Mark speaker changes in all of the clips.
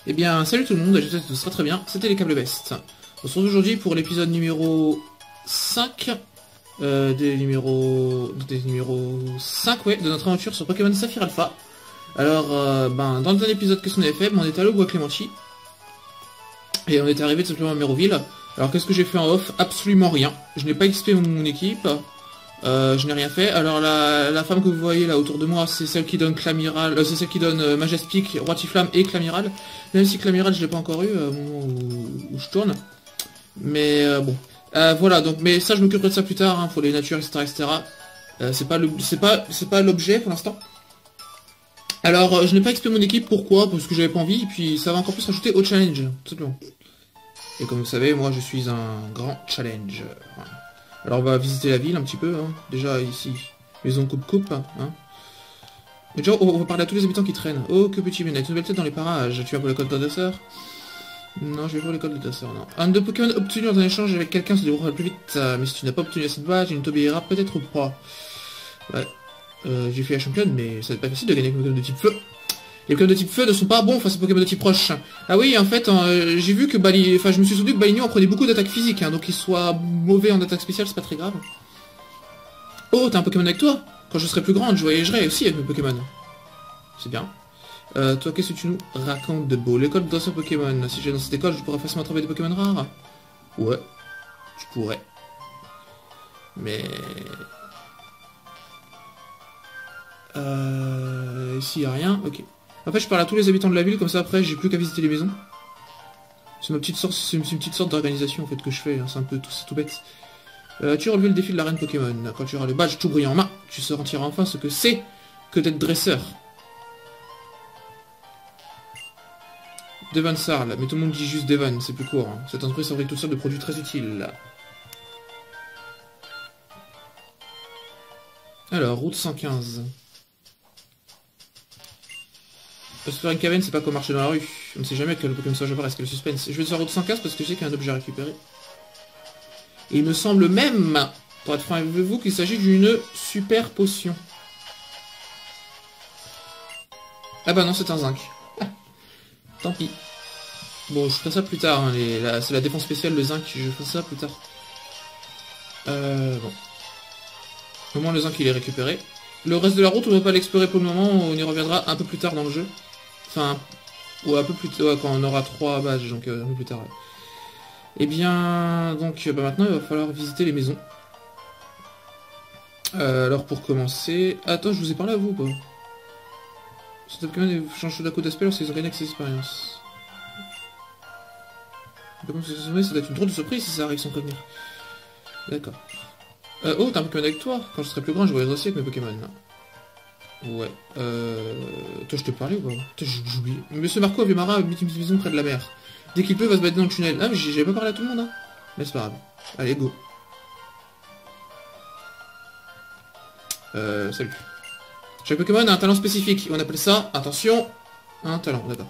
Speaker 1: Eh bien, salut tout le monde, j'espère que tout sera très bien, c'était les câbles Best. On se retrouve aujourd'hui pour l'épisode numéro 5, des numéros 5, ouais, de notre aventure sur Pokémon Saphir Alpha. Alors, dans le dernier épisode, qu'est-ce qu'on avait fait? On était allé au bois Clémenty, et on était arrivé tout simplement à Méroville. Alors, qu'est-ce que j'ai fait en off? Absolument rien. Je n'ai pas XP mon équipe, je n'ai rien fait. Alors, la femme que vous voyez là autour de moi, c'est celle qui donne Clamiral, c'est celle qui donne Majestic, Roitiflamme et Clamiral. Même si Clamiral, je l'ai pas encore eu au moment où je tourne. Mais bon. Voilà, donc, mais ça, je m'occuperai de ça plus tard, hein, pour les natures, etc., etc. C'est pas l'objet pour l'instant. Alors, je n'ai pas XP mon équipe, pourquoi? Parce que j'avais pas envie, et puis ça va encore plus rajouter au challenge, tout simplement. Et comme vous savez, moi, je suis un grand challenge. Voilà. Alors, on va visiter la ville un petit peu, hein. Déjà, ici, maison coupe-coupe, hein. Mais déjà, on va parler à tous les habitants qui traînent. Oh, que petit Ménette, une belle tête dans les parages. Tu vas pour l'école d'Adresseur? Non, je vais pour l'école d'Adresseur, non. Un de Pokémon obtenu dans un échange avec quelqu'un se déroulera plus vite. Mais si tu n'as pas obtenu cette badge, il ne t'obéira peut-être pas. Ouais. J'ai fait la championne, mais ça va être pas facile de gagner avec Pokémon de type feu. Les Pokémon de type feu ne sont pas bons face aux Pokémon de type roche. Ah oui, en fait, j'ai vu que je me suis souvenu que Baligno en prenait beaucoup d'attaques physiques, hein, donc qu'il soit mauvais en attaque spéciale, c'est pas très grave. Oh, t'as un Pokémon avec toi? Quand je serai plus grande, je voyagerai aussi avec mes Pokémon. C'est bien. Toi, qu'est-ce que tu nous racontes de beau? L'école de dresseur Pokémon. Si j'ai dans cette école, je pourrais facilement trouver des Pokémon rares. Ouais, je pourrais. Mais... ici, y a rien. Ok. En fait, je parle à tous les habitants de la ville, comme ça, après, j'ai plus qu'à visiter les maisons. C'est c'est une petite sorte d'organisation, en fait, que je fais. Hein. C'est tout bête. Tu as relevé le défi de l'arène Pokémon. Quand tu auras le badge tout brillant en main, tu sentiras enfin ce que c'est que d'être dresseur. Devon Sarl, mais tout le monde dit juste Devon, c'est plus court. Hein. Cette entreprise fabrique toutes sortes de produits très utiles. Alors, route 115. Explorer une cabane, c'est pas comme marcher dans la rue. On ne sait jamais que le Pokémon soit apparaisse, quel suspense. Je vais sur la route 115 parce que je sais qu'il y a un objet à récupérer. Et il me semble même, pour être franc avec vous, qu'il s'agit d'une super potion. Ah bah non, c'est un zinc. Ah, tant pis. Bon, je ferai ça plus tard. Hein, c'est la défense spéciale, le zinc, je ferai ça plus tard. Bon. Au moins, le zinc, il est récupéré. Le reste de la route, on ne va pas l'explorer pour le moment. On y reviendra un peu plus tard dans le jeu. Enfin, ou un peu plus tard, ouais, quand on aura 3 badges, donc un peu plus tard. Ouais. Et bien, donc maintenant, il va falloir visiter les maisons. Alors, pour commencer... Attends, je vous ai parlé à vous, quoi. Cet Pokémon change tout d'un coup d'aspect lorsqu'ils ont gagné avec ses expériences. Ça doit être une drôle de surprise si ça arrive sans prévenir. D'accord. Oh, t'as un Pokémon avec toi? Quand je serai plus grand, je voyagerai aussi avec mes Pokémon. Ouais. Toi, je te parlais ou pas? J'oublie. Monsieur Marco Avimara habite une maison près de la mer. Dès qu'il peut, il va se battre dans le tunnel. Ah, mais j'avais pas parlé à tout le monde, hein. Mais c'est pas grave. Allez, go. Salut. Chaque Pokémon a un talent spécifique. On appelle ça, attention, un talent, d'accord.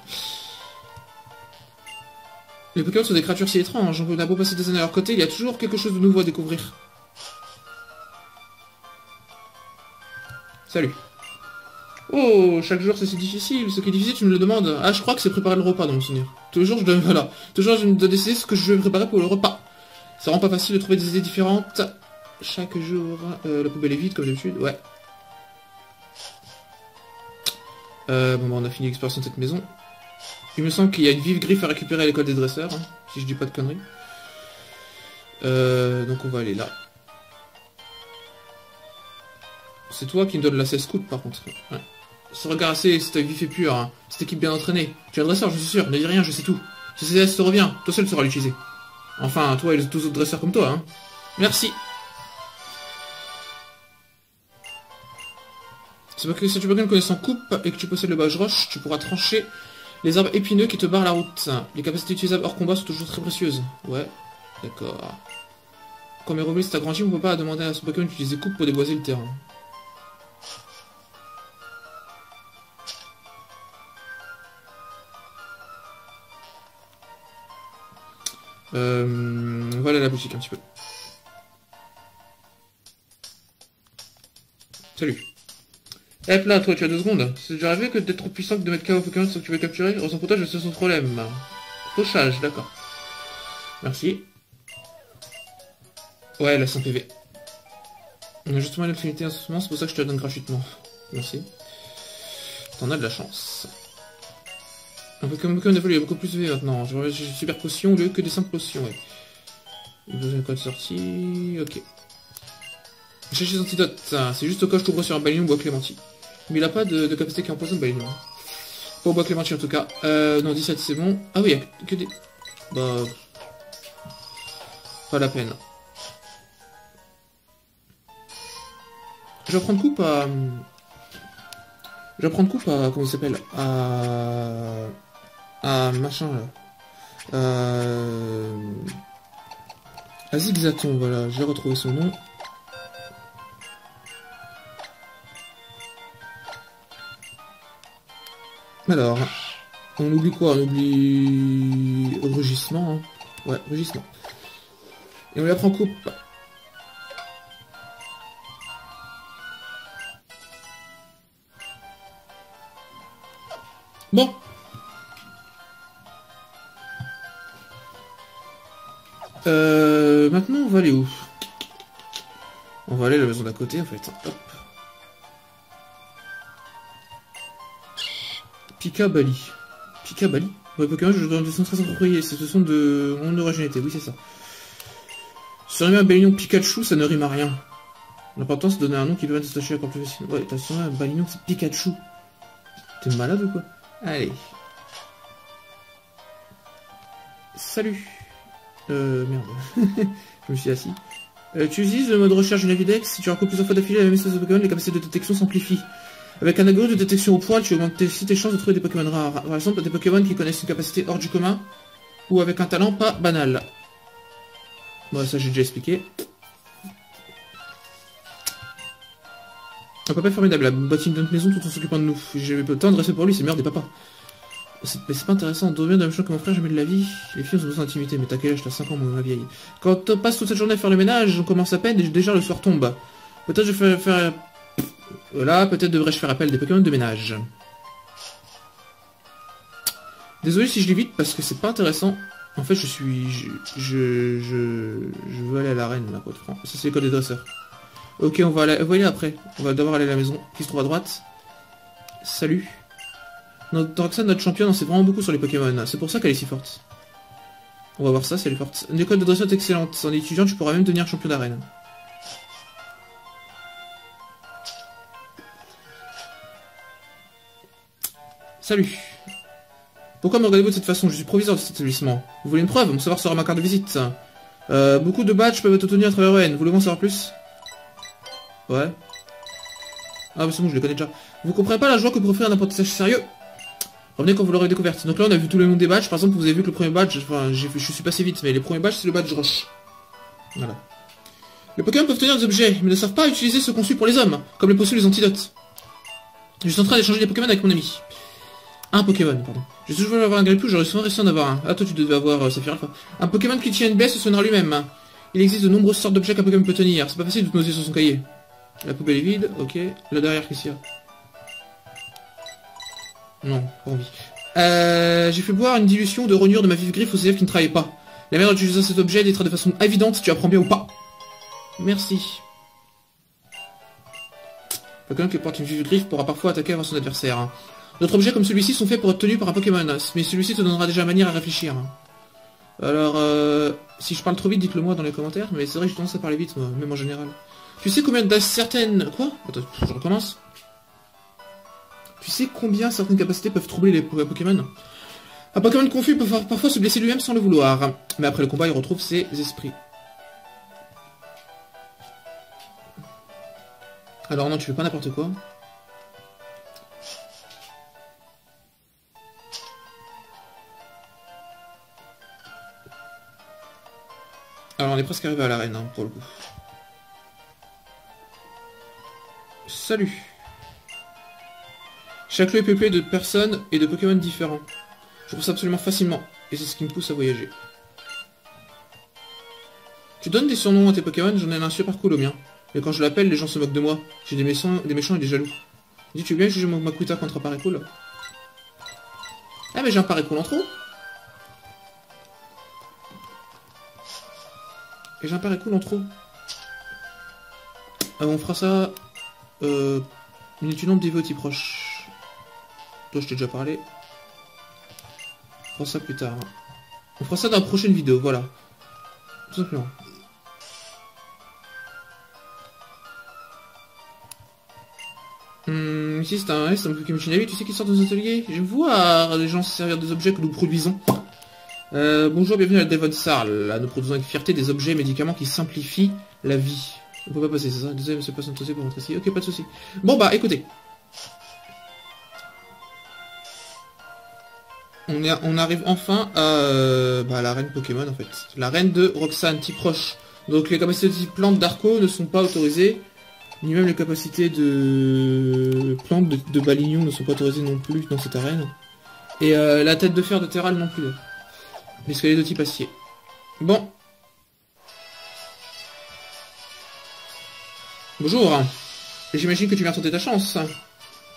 Speaker 1: Les Pokémon sont des créatures si étranges. On a beau passer des années à leur côté, il y a toujours quelque chose de nouveau à découvrir. Salut. Oh, chaque jour c'est si difficile. Ce qui est difficile, tu me le demandes. Ah, je crois que c'est préparer le repas dans mon souvenir. Toujours, je dois, voilà. Toujours, je dois décider ce que je vais préparer pour le repas. Ça rend pas facile de trouver des idées différentes. Chaque jour, la poubelle est vide comme d'habitude. Ouais. Bon, bah, on a fini l'exploration de cette maison. Il me semble qu'il y a une vive griffe à récupérer à l'école des dresseurs, hein, si je dis pas de conneries. Donc on va aller là. C'est toi qui me donne la 16 coupe par contre. Ouais. Ce regard assez, c'est vif et pur, hein. Cette équipe bien entraînée. Tu es un dresseur, je suis sûr, ne dis rien, je sais tout. Si c'est te revient, toi seul sauras l'utiliser. Enfin, toi et les 12 autres dresseurs comme toi, hein. Merci. C'est pas que si tu Pokémon connaissant coupe et que tu possèdes le badge roche, tu pourras trancher les arbres épineux qui te barrent la route. Les capacités utilisables hors combat sont toujours très précieuses. Ouais, d'accord. Quand Méroville s'est agrandi, on peut pas demander à son Pokémon d'utiliser coupe pour déboiser le terrain. Voilà la boutique un petit peu. Salut. Hop là, toi, tu as 2 secondes. C'est déjà arrivé que d'être trop puissant que de mettre KO Pokémon sans que tu veux capturer. Ressens pour toi, je sais son problème. Fauchage, d'accord. Merci. Ouais, elle a 5 PV. On a justement une affinité en ce moment, c'est pour ça que je te la donne gratuitement. Merci. T'en as de la chance. Un Pokémon évolue, il y a beaucoup plus de V maintenant. J'ai super potion au lieu que des 5 potions, ouais. Il besoin de code sortie. Ok. Chercher des antidotes, c'est juste au cas où je t'ouvre sur un Balion ou bois clémentine. Mais il a pas de capacité qui empoisonne Balion. Pas au bois clémentine en tout cas. Non, 17 c'est bon. Ah oui, il y a que des. Bah. Pas la peine. Je vais prendre coupe à. Je vais prendre coupe à. Comment il s'appelle? À machin là. À Zigzaton, voilà, j'ai retrouvé son nom. Alors, on oublie quoi? On oublie rugissement. Hein. Ouais, rugissement. Et on la prend coupe. Bon. Maintenant, on va aller où? On va aller à la maison d'à côté, en fait. Hop. Pika Bali. Pika Bali? Ouais, Pokémon, je donne des sons très appropriés. Ce sont de mon originalité, oui, c'est ça. Surnommer un Balinon Pikachu, ça ne rime à rien. L'important, c'est de donner un nom qui permet de se tâcher encore plus facile. Ouais, t'as surnommé un Balinon, c'est Pikachu. T'es malade ou quoi? Allez. Salut. Merde. Je me suis assis. Tu utilises le mode recherche du Navidex. Si tu recoupes plusieurs fois d'affilée la même espèce de Pokémon, les capacités de détection s'amplifient. Avec un algorithme de détection au poil, tu augmentes aussi tes chances de trouver des Pokémon rares. Par exemple, des Pokémon qui connaissent une capacité hors du commun, ou avec un talent pas banal. Bon, ça j'ai déjà expliqué. Un papa formidable, la bottine de notre maison tout en s'occupant de nous. J'ai eu le temps de rester pour lui, c'est merde des papas. Mais c'est pas intéressant, on devient de la même chose que mon frère, jamais de la vie. Les filles ont besoin d'intimité, mais t'as quel âge? T'as 5 ans, ma vieille. Quand on passe toute cette journée à faire le ménage, on commence à peine et déjà le soir tombe. Peut-être je vais faire... Voilà, peut-être devrais-je faire appel à des Pokémon de ménage. Désolé si je lis vite, parce que c'est pas intéressant. En fait, je veux aller à l'arène, là, quoi de franc. Ça, c'est l'école des dresseurs. Ok, on va aller après. On va d'abord aller à la maison, qui se trouve à droite. Salut. Notre Roxane, notre championne, on sait vraiment beaucoup sur les Pokémon. C'est pour ça qu'elle est si forte. On va voir ça, si elle est forte. Une école de dresseur est excellente. En étudiant, tu pourras même devenir champion d'arène. Salut. Pourquoi me regardez-vous de cette façon? Je suis proviseur de cet établissement. Vous voulez une preuve? Mon savoir sera ma carte de visite. Beaucoup de badges peuvent être obtenus à travers EN. Voulez-vous en savoir plus? Ouais. Ah, mais c'est bon, je les connais déjà. Vous comprenez pas la joie que pour offrir un apprentissage sérieux? Revenez quand vous l'aurez découverte. Donc là, on a vu tous les noms des badges. Par exemple, vous avez vu que le premier badge, enfin, je suis passé vite, mais les premiers badges, c'est le badge roche. Voilà. Les Pokémon peuvent tenir des objets, mais ne savent pas utiliser ceux conçus pour les hommes, comme les potions et les antidotes. Je suis en train d'échanger des Pokémon avec mon ami. Un Pokémon, pardon. J'ai toujours voulu avoir un Gripplou, j'aurais souvent réussi à en avoir un. Ah, toi, tu devais avoir Saphir Alpha. Un Pokémon qui tient une baie se soignera lui-même. Il existe de nombreuses sortes d'objets qu'un Pokémon peut tenir. C'est pas facile de te noter sur son cahier. La poubelle est vide, ok. Là derrière, qu'est-ce qu'il y a? Non, pas envie. J'ai fait boire une dilution de rognure de ma vive griffe aux élèves qui ne travaillaient pas. La manière d'utiliser cet objet détrait de façon évidente si tu apprends bien ou pas. Merci. Pokémon qui porte une vive griffe pourra parfois attaquer avant son adversaire. D'autres objets comme celui-ci sont faits pour être tenus par un Pokémon, mais celui-ci te donnera déjà manière à réfléchir. Alors, si je parle trop vite, dites-le moi dans les commentaires, mais c'est vrai que j'ai tendance à parler vite, moi, même en général. Tu sais combien de certaines... Quoi? Attends, je recommence. Tu sais combien certaines capacités peuvent troubler les Pokémon? Un Pokémon confus peut parfois se blesser lui-même sans le vouloir, mais après le combat, il retrouve ses esprits. Alors non, tu fais pas n'importe quoi. Alors on est presque arrivé à l'arène, hein, pour le coup. Salut. Chaque lieu est peuplé de personnes et de Pokémon différents. Je trouve ça absolument facilement, et c'est ce qui me pousse à voyager. Tu donnes des surnoms à tes Pokémon, j'en ai un super cool au mien. Mais quand je l'appelle, les gens se moquent de moi. J'ai des méchants et des jaloux. Dis, tu veux bien juger mon Makuta contre Parécool? Ah, mais j'ai un Parécool en trop. Et j'ai un Parécool en trop. On fera ça... minute nombre dévotis proche. Toi, je t'ai déjà parlé. On fera ça plus tard. On fera ça dans la prochaine vidéo, voilà. Tout simplement. Ici c'est un Pokémon Shinabi, tu sais qui sort de nos ateliers? J'aime voir les gens se servir des objets que nous produisons. Bonjour, bienvenue à Devon Sarl. Nous produisons avec fierté des objets et médicaments qui simplifient la vie. On peut pas passer, c'est ça? Désolé, monsieur pas s'entosser pour rentrer ici. Ok, pas de soucis. Bon bah, écoutez. On arrive enfin à la reine Pokémon en fait. La reine de Roxane, type roche. Donc les capacités de type plante d'Arco ne sont pas autorisées. Ni même les capacités de plantes de Balignon ne sont pas autorisées non plus dans cette arène. Et la tête de fer de Terral non plus. L'escalier de type acier. Bon. Bonjour. J'imagine que tu viens tenter ta chance.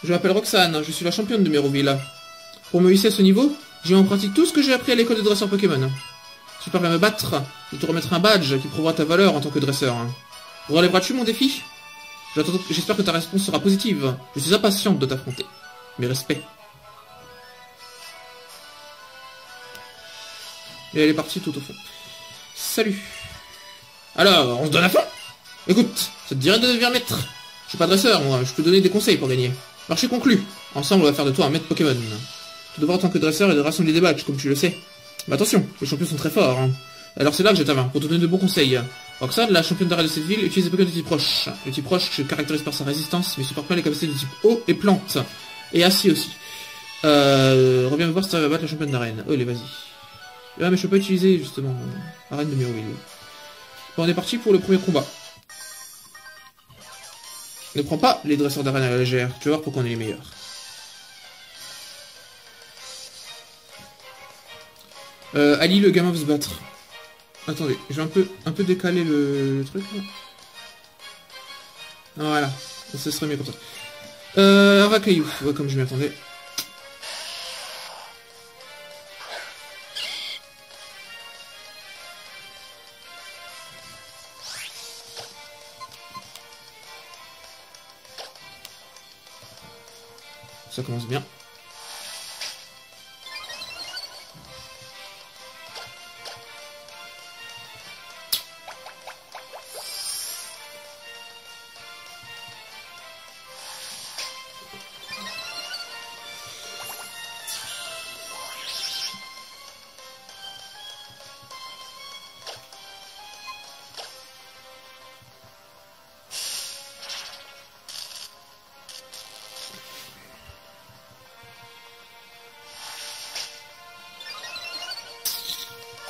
Speaker 1: Je m'appelle Roxane, je suis la championne de Méroville. Pour me hisser à ce niveau, j'ai en pratique tout ce que j'ai appris à l'école de dresseur Pokémon. Si tu parviens à me battre, je te remettrai un badge qui prouvera ta valeur en tant que dresseur. Relèveras-tu mon défi? J'espère que ta réponse sera positive. Je suis impatiente de t'affronter. Mes respects. Et elle est partie tout au fond. Salut. Alors, on se donne à fond? Écoute, ça te dirait de devenir maître? Je suis pas dresseur, moi, je peux te donner des conseils pour gagner. Marché conclu. Ensemble, on va faire de toi un maître Pokémon. Tu devras en tant que dresseur et de rassembler des badges, comme tu le sais. Mais attention, les champions sont très forts. Hein. Alors c'est là que je t'invite, pour te donner de bons conseils. Roxane, la championne d'arrêt de cette ville, utilise des Pokémon de type roche. Le type roche se caractérise par sa résistance, mais supporte pas les capacités de type eau et plante. Et acier aussi. Reviens me voir si tu arrives à battre la championne d'arène. Oh, allez, vas-y. Ah, mais je peux pas utiliser, justement, arène de Méroville. Bon, on est parti pour le premier combat. Ne prends pas les dresseurs d'arène à la légère, tu vas voir pourquoi on est les meilleurs. Ali, le gamin veut se battre. Attendez, je vais un peu décaler le truc là. Voilà, ça serait mieux comme ça. Rakaillou, ouais, comme je m'y attendais. Ça commence bien.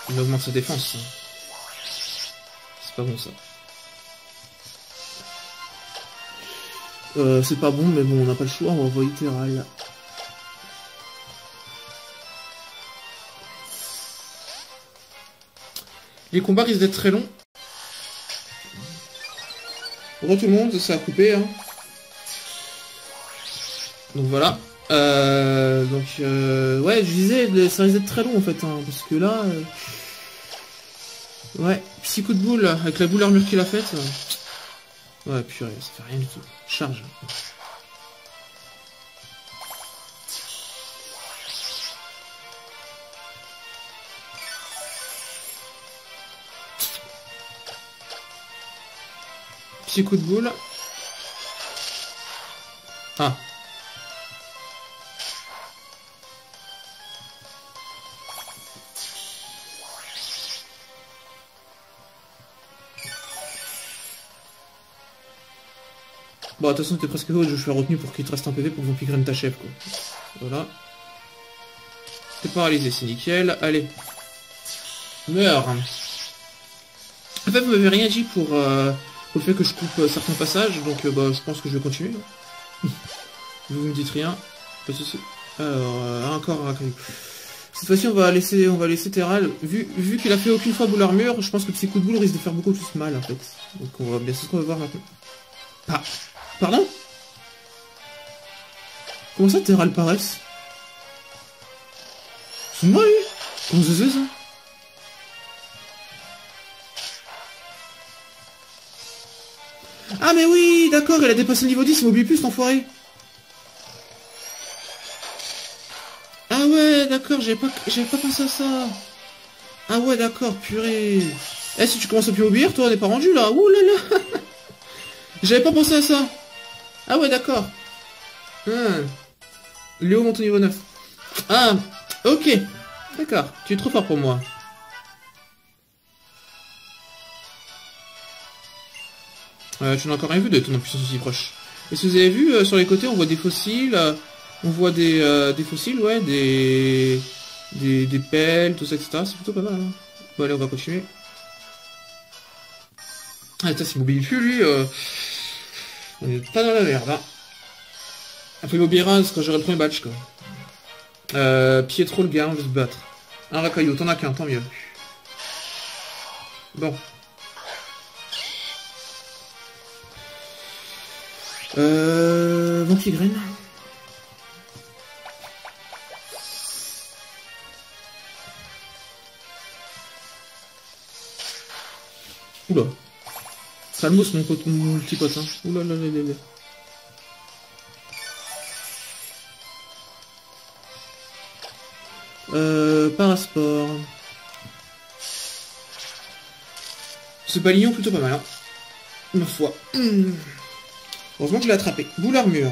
Speaker 1: Il augmente sa défense. C'est pas bon ça. C'est pas bon, mais bon, on n'a pas le choix, on va envoyer Terral. Les combats risquent d'être très longs. Bonjour tout le monde, ça a coupé. Hein. Donc voilà. Ouais, je disais, ça risque d'être très long en fait, hein, parce que là... Ouais, petit coup de boule, avec la boule armure qu'il a faite. Ouais, purée, ça fait rien du tout. Charge. Petit coup de boule. Ah. Bon, de toute façon, t'es presque haut, je suis retenu pour qu'il te reste un PV pour que Vampigren t'achève, quoi. Voilà. T'es paralysé, c'est nickel. Allez. Meurs. En fait, vous m'avez rien dit pour le fait que je coupe certains passages, donc bah, je pense que je vais continuer. Vous me dites rien. Pas de soucis. Alors, encore un cette fois-ci, on va laisser Terral. Vu qu'il a fait aucune fois boule armure, je pense que ces coups de boule risquent de faire beaucoup plus mal, en fait. Donc, on va bien, c'est ce qu'on va voir maintenant. Ah. Pardon? Comment ça, Terra, elle paraisse? C'est moi, lui? Comment ça se fait, ça? Ah, mais oui, d'accord, elle a dépassé le niveau 10, il m'oublie plus, cet enfoiré. Ah ouais, d'accord, j'avais pas pensé à ça. Ah ouais, d'accord, purée. Eh, si tu commences à plus oublier, toi, on n'est pas rendu, là. Ouh là là. J'avais pas pensé à ça. Ah ouais, d'accord. Léo monte au niveau 9. Ah, ok. D'accord, tu es trop fort pour moi. Tu n'as encore rien vu de ton puissance aussi proche. Et si vous avez vu, sur les côtés, on voit des fossiles. On voit des fossiles, ouais, des pelles, tout ça, etc. C'est plutôt pas mal. Hein. Bon, allez, on va continuer. Ah, putain, s'il m'oublie plus, lui, on est pas dans la merde, hein. Après, il m'oubliera quand j'aurai le premier badge, quoi. Pietro, le gars, on veut se battre. Un racaillou, t'en as qu'un, tant mieux. Bon. Vampigraine. Oula. Salmos, mon petit pote, hein. Oula là là là là. Parasport. Ce balignon plutôt pas mal, hein. Ma foi. Heureusement que je l'ai attrapé. Boule armure.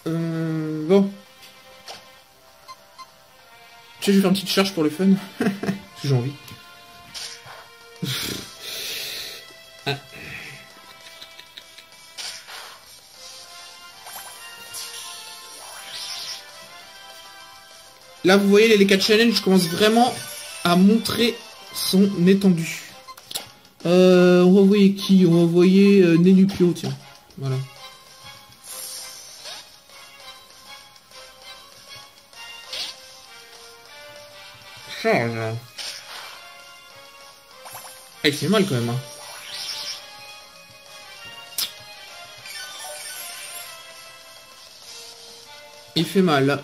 Speaker 1: Bon. Tu sais, je vais faire une petite charge pour le fun. Parce que j'ai envie. Ah. Là, vous voyez, les 4 challenges commencent vraiment à montrer son étendue. On va envoyer qui? On va envoyer Nenupio, tiens. Voilà. Charge. Ah, il fait mal quand même. Hein. Il fait mal.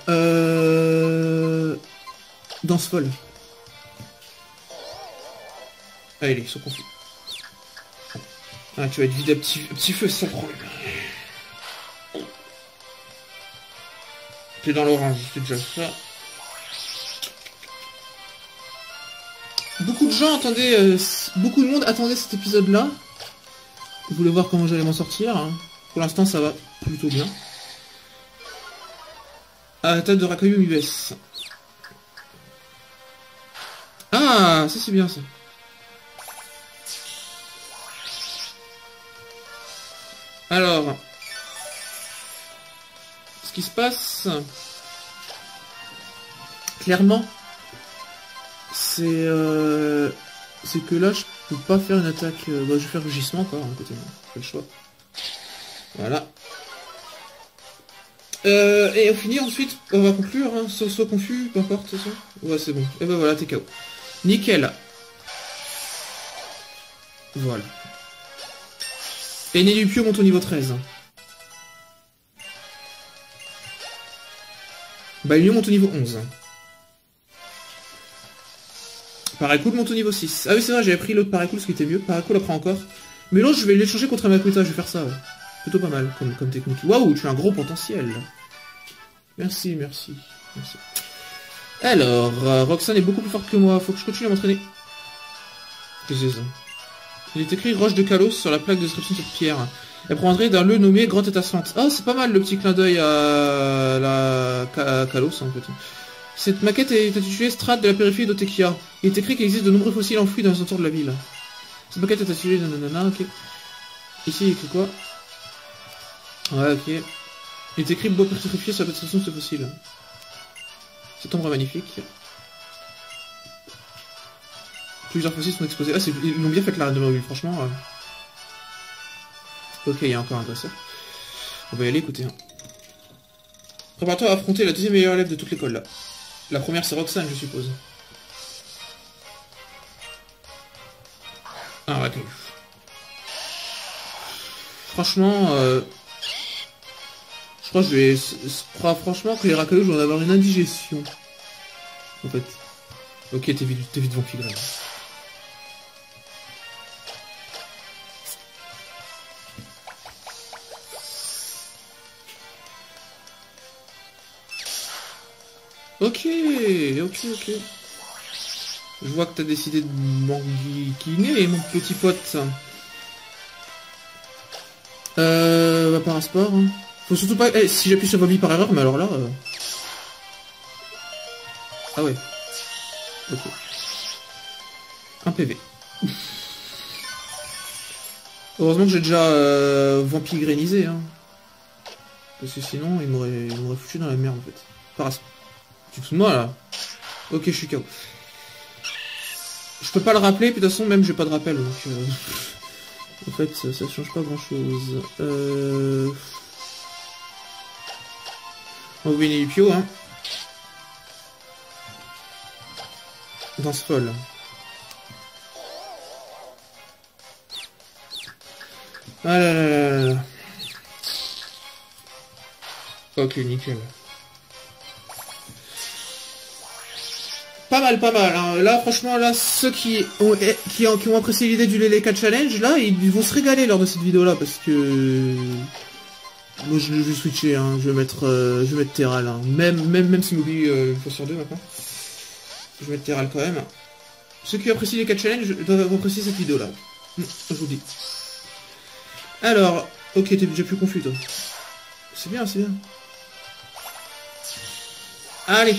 Speaker 1: Danse folle. Allez, ils sont confus. Ah, tu vas être vidé à petit feu, c'est ça le problème. T'es dans l'orange, c'est déjà ça. Beaucoup de gens attendaient, beaucoup de monde attendait cet épisode-là. Vous voulez voir comment j'allais m'en sortir. Hein. Pour l'instant, ça va plutôt bien. À la table de Rakayu Mibes. Ah, ça c'est bien ça. Alors, ce qui se passe, clairement, c'est que là, je peux pas faire une attaque. Bah, je vais faire rugissement quoi, à côté. J'ai le choix. Voilà. Et on finit ensuite, on va conclure, hein, soit confus, peu importe, de toute façon. Ouais, c'est bon. Et ben voilà, t'es KO. Nickel. Voilà. Et Nenupio monte au niveau 13. Balignon monte au niveau 11. Paracool monte au niveau 6. Ah oui, c'est vrai, j'avais pris l'autre Paracool, ce qui était mieux. Paracool après encore. Mais l'autre, je vais l'échanger contre Makuta, je vais faire ça. Ouais. Plutôt pas mal comme technique. Waouh, tu as un gros potentiel. Merci, merci, merci. Alors, Roxane est beaucoup plus forte que moi. Faut que je continue à m'entraîner. Qu'est-ce que c'est ça? Il est écrit Roche de Kalos sur la plaque de description de cette pierre. Elle prendrait d'un lieu nommé Grotte étincelante. Ah, c'est pas mal le petit clin d'œil à la Kalos en fait. Cette maquette est intitulée Strate de la périphérie d'Otekia. Il est écrit qu'il existe de nombreux fossiles enfouis dans les entours de la ville. Cette maquette est intitulée nanana, ok. Ici, il écrit quoi? Ouais, ok. Il est écrit beau pétrifié sur la description de ce fossile. Cet ombre magnifique. Plusieurs fossiles sont exposés. Ah, ils l'ont bien fait la reine de mobile, franchement. Ok, il y a encore un dresseur. On va y aller, écoutez. Hein. Prépare-toi à affronter la deuxième meilleure élève de toute l'école, là. La première, c'est Roxane, je suppose. Un Rakayu. Franchement, je crois que franchement que les Rakayu, je vais en avoir une indigestion. En fait. Ok, t'es vite vampire. Ok. Je vois que t'as décidé de m'enguiquiner, mon petit pote. Bah par un sport. Hein. Faut surtout pas... Eh, si j'appuie sur Bobby par erreur, mais alors là... Ah ouais. Ok. Un PV. Heureusement que j'ai déjà vampigrénisé, hein. Parce que sinon, il m'aurait foutu dans la merde, en fait. Par un... Tu te fous de moi, là? Ok, je suis KO. Je peux pas le rappeler, puis de toute façon, même j'ai pas de rappel, donc... En fait, ça change pas grand-chose. On va gagner du Pio, hein. Danse folle. Ah là là là là. Ok, nickel. Pas mal, hein. Là, franchement, là, ceux qui ont apprécié l'idée du Leleka Challenge, là, ils vont se régaler lors de cette vidéo-là, parce que... Moi, je vais switcher, hein. Je vais mettre Terral, hein. Même si m'oublie une fois sur deux, maintenant. Je vais mettre Terral quand même. Ceux qui apprécient les 4 challenges doivent apprécier cette vidéo-là. Je vous dis. Alors, ok, t'es déjà plus confus, toi. C'est bien, c'est bien. Allez.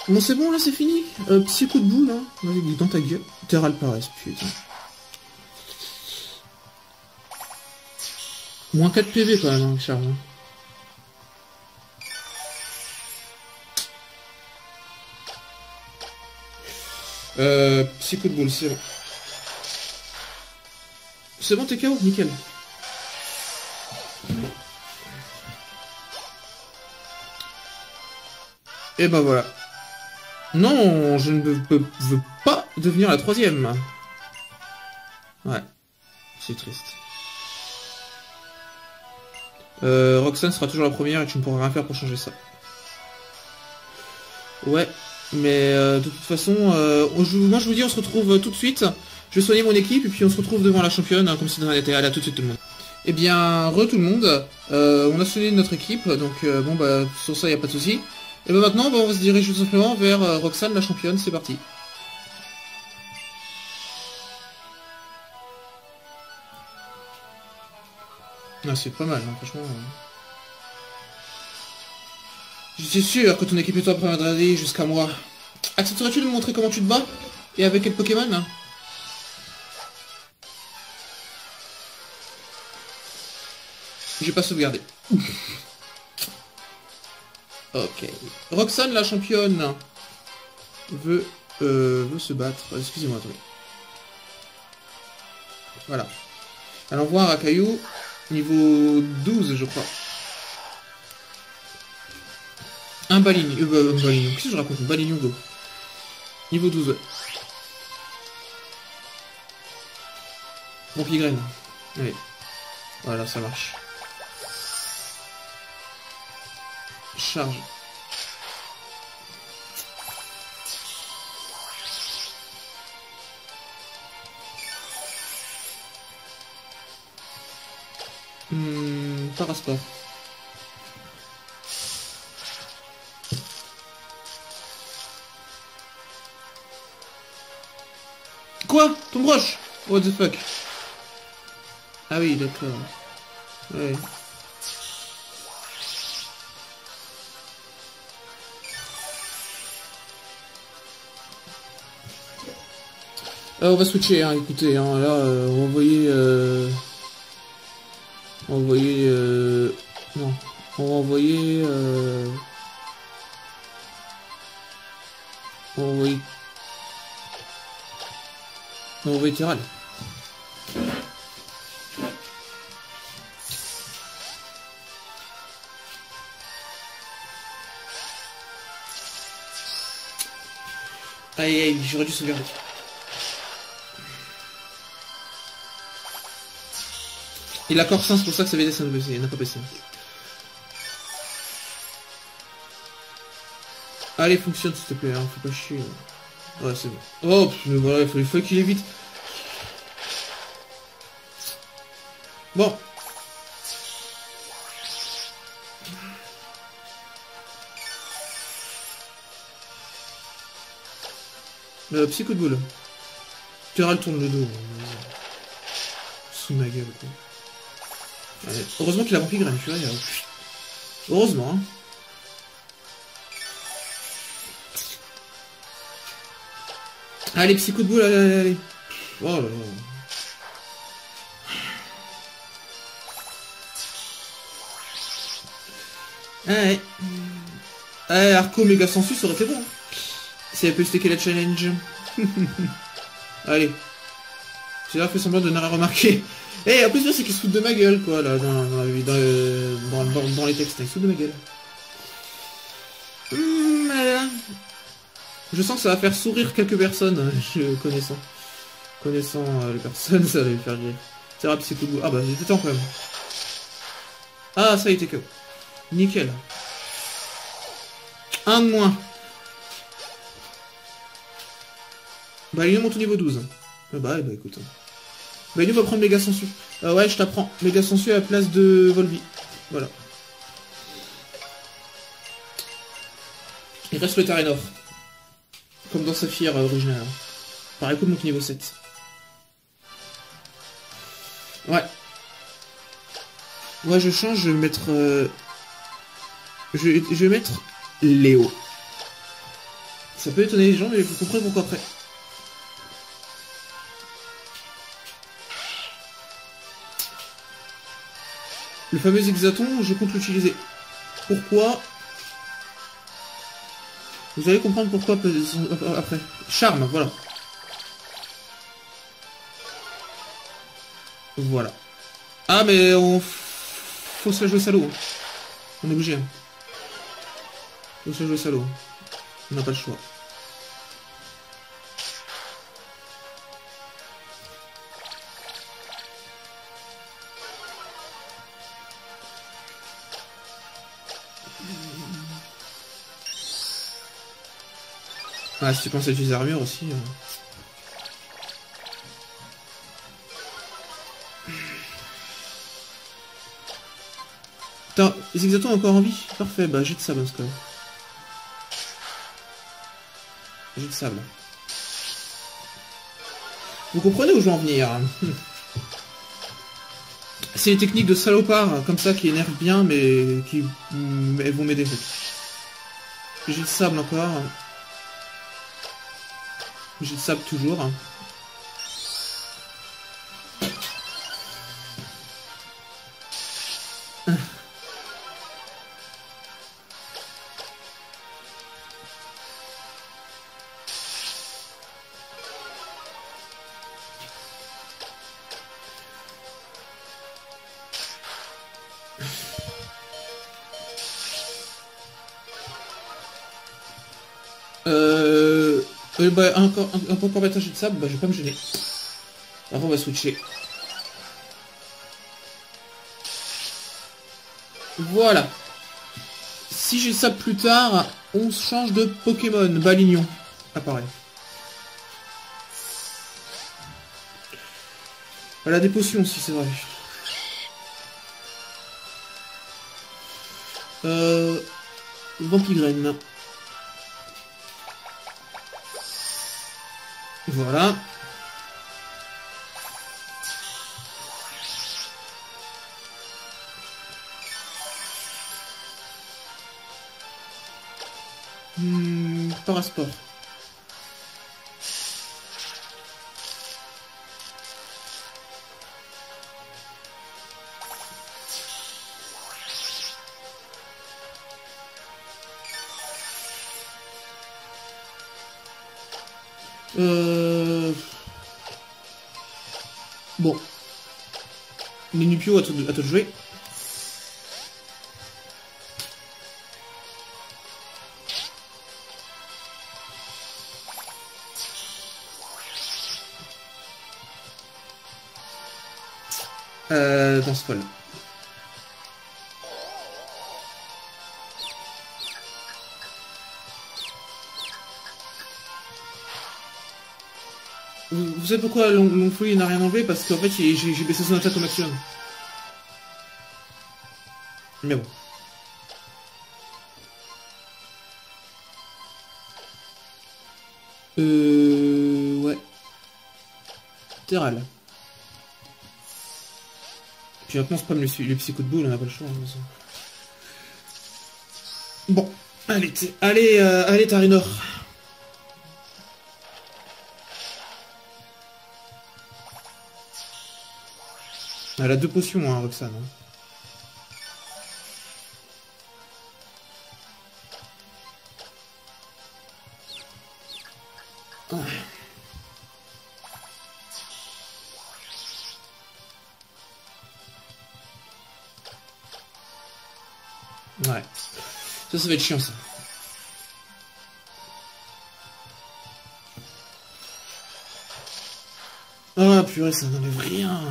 Speaker 1: Bon, c'est bon, là, c'est fini. Petit coup de boule, hein. Vas-y, dans ta gueule. Terral Pares, putain. Moins 4 PV, quand même, hein, Charles. Petit coup de boule, c'est bon. C'est bon, t'es KO, nickel. Et ben voilà. Non, je ne veux pas devenir la troisième. Ouais, c'est triste. Roxane sera toujours la première et tu ne pourras rien faire pour changer ça. Ouais, mais de toute façon, moi je vous dis, on se retrouve tout de suite. Je vais soigner mon équipe et puis on se retrouve devant la championne, hein, comme si de rien n'était. Allez, à tout de suite tout le monde. Eh bien, tout le monde, on a soigné notre équipe, donc bon bah sur ça y a pas de souci. Et ben maintenant, on va se diriger tout simplement vers Roxane, la championne, c'est parti. Ah, c'est pas mal, hein, franchement. Je suis sûr que ton équipe et toi parviendrez jusqu'à moi. Accepterais-tu de me montrer comment tu te bats? Et avec quel Pokémon, hein? J'ai pas sauvegardé. Ok. Roxane, la championne, veut se battre. Excusez-moi, attendez. Voilà. Elle envoie un Rakayu, niveau 12, je crois. Un Balignou. Qu'est-ce que je raconte? Balignou, go. Niveau 12. Bon, Pigraine. Allez. Voilà, ça marche. Charge. Parasport. Quoi? Ton broche? What the fuck? Ah oui, d'accord. Ouais. On va switcher, hein, écoutez, hein, là, on va envoyer... On va envoyer... Non. On va envoyer... On va envoyer... On va envoyer Terral. Aïe aïe, j'aurais dû sauvegarder. Il a Corsin, c'est pour ça que ça avait des PC, il n'a pas PC. Allez, fonctionne s'il te plaît, hein, faut pas chier. Ouais, c'est bon. Oh, voilà, il faut qu'il évite. Bon. Psy coup de boule. Terral tourne le dos. Sous ma gueule, quoi. Allez. Heureusement qu'il a rempli graine, tu vois. Heureusement, hein. Allez, psy coup de boule, allez. Oh là là. Ouais. Ouais, Arco méga sensu, ça aurait été bon. Hein. Si elle peut stacker la challenge. Allez. J'ai l'air fait semblant de ne rien remarquer. Et en plus, c'est qu'il se fout de ma gueule, quoi, là, dans les textes. Il se fout de ma gueule. Je sens que ça va faire sourire quelques personnes, connaissant. Connaissant les personnes, ça va les faire rire. C'est rapide, c'est tout beau. Ah bah, j'étais temps quand même. Ah, ça a été que. Nickel. Un de moins. Bah, il monte au niveau 12. Ah bah, écoute. Bah, il va prendre méga sensu. Ouais, je t'apprends. Méga sensu à la place de Volby. Voilà. Il reste le Tarénor. Comme dans Saphir original. Pareil comme donc niveau 7. Ouais. Ouais, je change, je vais mettre... Je vais mettre Léo. Ça peut étonner les gens, mais vous comprenez pourquoi après. Le fameux Exaton, je compte l'utiliser. Pourquoi? Vous allez comprendre pourquoi après. Charme, voilà. Voilà. Ah, mais on... Faut se la jouer salaud. On est obligé. Faut se la jouer salaud. On n'a pas le choix. Ah, si tu penses à utiliser l'armure aussi... Putain, les Exatons ont encore envie. Parfait, bah j'ai de sable dans ce cas. J'ai de sable. Vous comprenez où je veux en venir. C'est les techniques de salopard comme ça qui énervent bien, mais qui elles vont m'aider. J'ai de sable encore. J'ai de sable toujours. Bah, un peu encore mettre un jet de sable, bah je vais pas me gêner. Alors on va switcher. Voilà. Si j'ai ça plus tard, on change de Pokémon. Balignon apparaît. Elle a des potions aussi, c'est vrai. Vampigraine. Voilà. Parasport. Bon. Ninupio, à toi de jouer. dans ce col. Vous savez pourquoi Longfui n'a rien enlevé? Parce qu'en fait j'ai baissé son attaque au maximum. Mais bon. Ouais. Terral. Puis maintenant spam le psycho de boule, on n'a pas le choix. Bon, allez Tarinor. Elle a 2 potions, hein, Roxane. Hein. Ouais. Ça va être chiant, ça. Ah, purée, ça n'enlève rien.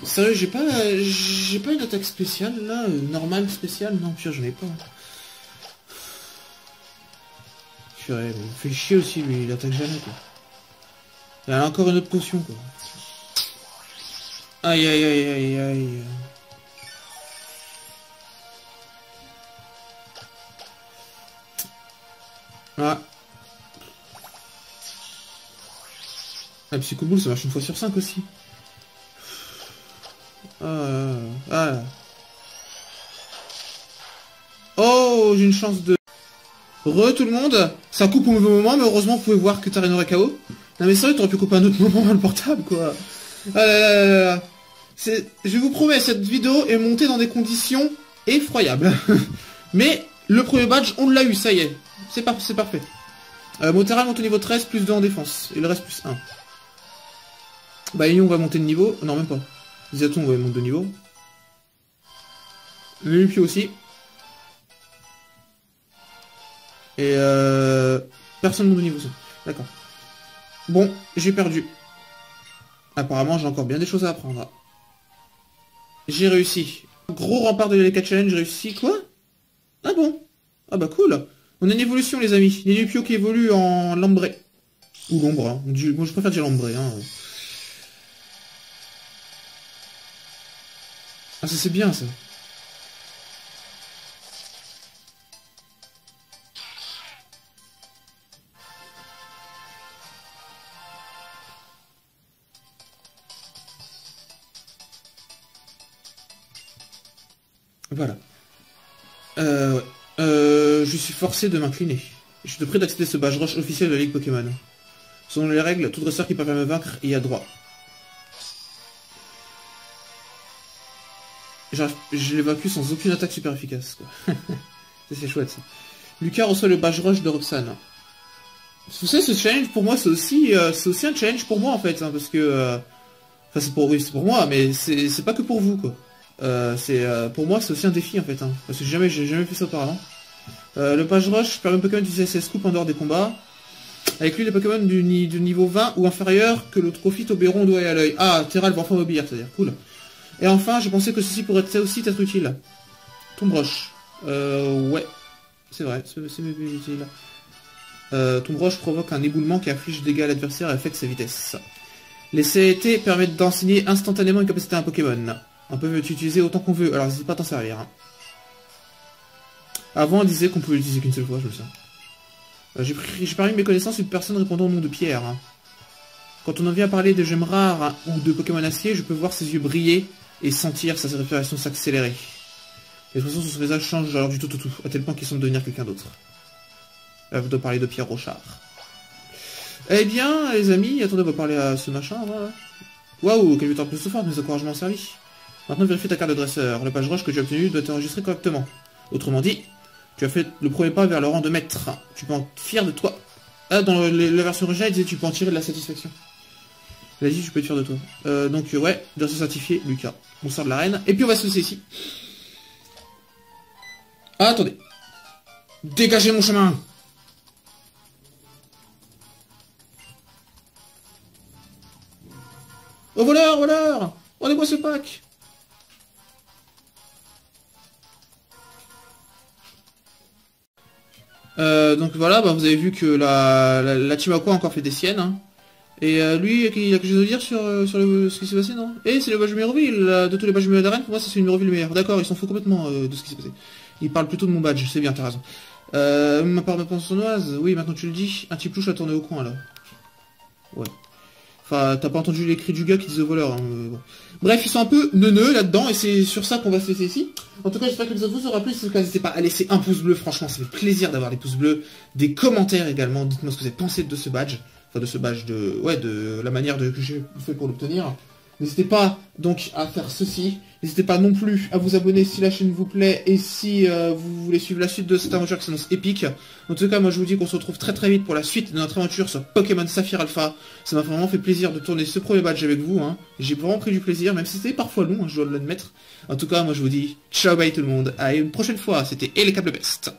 Speaker 1: Sérieux, j'ai pas une attaque spéciale, là, normale, spéciale, non, pire, j'en ai pas. Purée, il me fait chier aussi, lui, il attaque jamais, quoi. Il a encore une autre potion, quoi. Aïe, aïe, aïe, aïe, aïe. Ah. La psycho boule, ça marche une fois sur 5 aussi. Ah. Oh, j'ai une chance de... Tout le monde. Ça coupe au mauvais moment, mais heureusement, vous pouvez voir que Tarinor est KO. Non mais sérieux, t'aurais pu couper un autre moment le portable, quoi. Ah là là là là. Je vous promets, cette vidéo est montée dans des conditions effroyables. Mais le premier badge, on l'a eu, ça y est. C'est parfait. Moteral monte au niveau 13, plus 2 en défense. Et le reste, plus 1. Bah, Union va monter de niveau. Non, même pas. Zaton va monter de niveau. Le Lupi aussi. Et personne monte de niveau, ça. D'accord. Bon, j'ai perdu. Apparemment, j'ai encore bien des choses à apprendre. J'ai réussi. Gros rempart de l'Eleka Challenge, j'ai réussi. Quoi? Ah bon? Ah bah cool. On a une évolution, les amis. Il y a Lupio qui évolue en lambré. Ou l'ombre, hein. Moi, je préfère dire lambré, hein. Ah, ça c'est bien, ça. Voilà. Ouais. Je suis forcé de m'incliner. Je te prie d'accepter ce badge rush officiel de la Ligue Pokémon. Selon les règles, tout dresseur qui parvient à me vaincre y a droit. Je l'évacue sans aucune attaque super efficace, quoi. C'est chouette, ça. Lucas reçoit le badge rush de Roxane. Vous savez, ce challenge, pour moi, c'est aussi un challenge pour moi, en fait, hein, parce que... Enfin, c'est pour moi, mais c'est pas que pour vous, quoi. Pour moi, c'est aussi un défi, en fait, hein, parce que j'ai jamais fait ça auparavant. Le badge rush permet aux Pokémon d'utiliser SS Scoop en dehors des combats. Avec lui, les Pokémon du niveau 20 ou inférieur que l'autre profite au béron, au doigt et à l'œil. Ah, Terral va enfin m'obéir, c'est-à-dire, cool. Et enfin, je pensais que ceci pourrait aussi être utile. Tombroche. Ouais. C'est vrai, c'est utile. Tombroche provoque un éboulement qui inflige des dégâts à l'adversaire et affecte sa vitesse. Les CET permettent d'enseigner instantanément une capacité à un Pokémon. On peut l'utiliser autant qu'on veut, alors n'hésitez pas à t'en servir. Hein. Avant, on disait qu'on pouvait l'utiliser qu'une seule fois, je me sens. J'ai parmi mes connaissances une personne répondant au nom de Pierre. Hein. Quand on en vient à parler de gemmes rares hein, ou de Pokémon acier, je peux voir ses yeux briller et sentir sa respiration s'accélérer. L'expression sur son visage change alors du tout au tout, à tel point qu'il semble devenir quelqu'un d'autre. Là, je dois parler de Pierre Rochard. Eh bien, les amis, attendez, on va parler à ce machin, voilà. Waouh, quelle victoire plus forte, mes encouragements ont servi. Maintenant, vérifie ta carte de dresseur. Le page rush que tu as obtenu doit être enregistré correctement. Autrement dit, tu as fait le premier pas vers le rang de maître. Tu peux en être fier de toi. Ah, dans la version originale, il disait tu peux en tirer de la satisfaction. Vas-y, tu peux être fier de toi. Donc, ouais, dresseur certifié, Lucas. On sort de l'arène. Et puis, on va se laisser ici. Ah, attendez. Dégagez mon chemin. Oh, voleur, voleur. Rendez-moi ce pack. Donc voilà, bah, vous avez vu que la team Aqua a encore fait des siennes. Hein. Et lui, il a quelque chose à dire sur ce qui s'est passé, non? Et c'est le badge numéro ville, de tous les badges d'arène, pour moi c'est numéro ville le meilleur. D'accord, ils s'en foutent complètement de ce qui s'est passé. Il parle plutôt de mon badge, c'est bien, t'as raison. Ma part de pension sournoise, oui, maintenant tu le dis, un petit plouche a tourné au coin là. Ouais. Enfin, t'as pas entendu les cris du gars qui disait au voleur. Hein, bon. Bref, ils sont un peu neuneux là-dedans, et c'est sur ça qu'on va se laisser ici. En tout cas, j'espère que l'épisode vous aura plu. Si c'est le cas, n'hésitez pas à laisser un pouce bleu. Franchement, ça fait plaisir d'avoir des pouces bleus. Des commentaires également. Dites-moi ce que vous avez pensé de ce badge. Enfin, de ce badge de... Ouais, de la manière que j'ai fait pour l'obtenir. N'hésitez pas donc à faire ceci. N'hésitez pas non plus à vous abonner si la chaîne vous plaît et si vous voulez suivre la suite de cette aventure qui s'annonce épique. En tout cas, moi je vous dis qu'on se retrouve très très vite pour la suite de notre aventure sur Pokémon Saphir Alpha. Ça m'a vraiment fait plaisir de tourner ce premier badge avec vous. Hein. J'ai vraiment pris du plaisir, même si c'était parfois long, hein, je dois l'admettre. En tout cas, moi je vous dis ciao bye tout le monde. À une prochaine fois, c'était Et les câbles best.